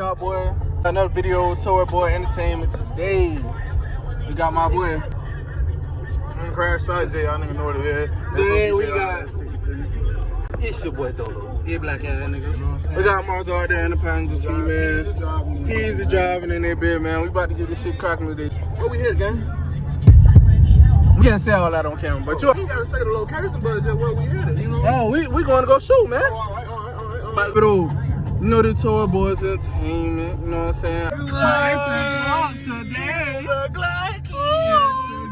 y'all, boy? Another video, Toy Boy Entertainment. Today, we got my boy. Crash Shot J, y'all nigga know what it is. Then we got. It's your boy Dolo. He black ass nigga. You know what I'm saying? We got Marco out there in the passenger seat, man. He's driving in that bed, man. We about to get this shit cracking today. Where we hit, gang? We can't say all that on camera, but you gotta say the location, but just where we hit it, you know? Oh, we going to go shoot, man. All right. But you know the Toy Boys Entertainment, you know what I'm saying? Today.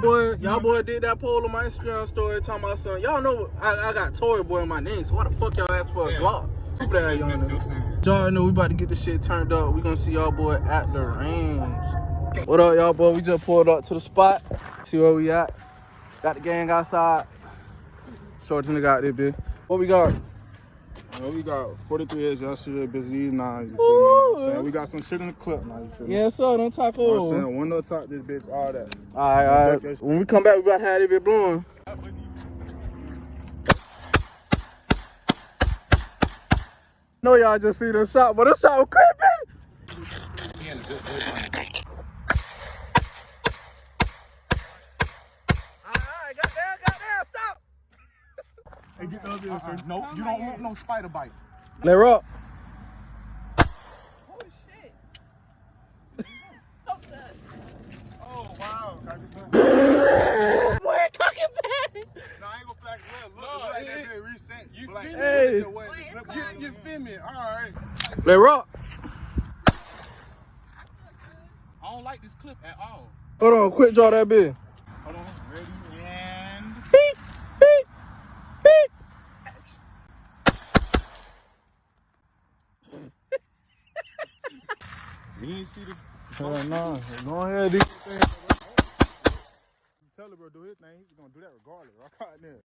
Boy, y'all boy did that poll on my Instagram story talking about something. Y'all know I got Toy Boy in my name, so why the fuck y'all ask for a Glock? Stupid ass young nigga. Y'all know we about to get this shit turned up. We gonna see y'all boy at the range. What up, y'all boy? We just pulled up to the spot. See where we at. Got the gang outside. Shorty nigga out there, bitch. What we got? We got 43 years, y'all see that busy now, you feel me? We got some shit in the clip now, you feel me? Yeah, so don't talk over. I'm saying, window top this bitch, all that. Alright. When we come back, we about to have this bitch blowing. No, y'all just see the shot, but the shot was creepy. He in a good mood. Alright, goddamn, stop. Hey, get the other first. No, you don't want no spider bite. Let her up. Oh shit. Oh, wow. Boy, cooking back. No, I ain't gonna flash it. Look like that bit reset. You like, hey. you feel me? Alright. Let her up. I don't like this clip at all. Hold on, quick draw that bit. Hold on, ready, and... Beep, beep, beep. You ain't see the... Hell no. Go ahead, dude. Tell her, bro, do his thing. He's gonna do that regardless. I caught there.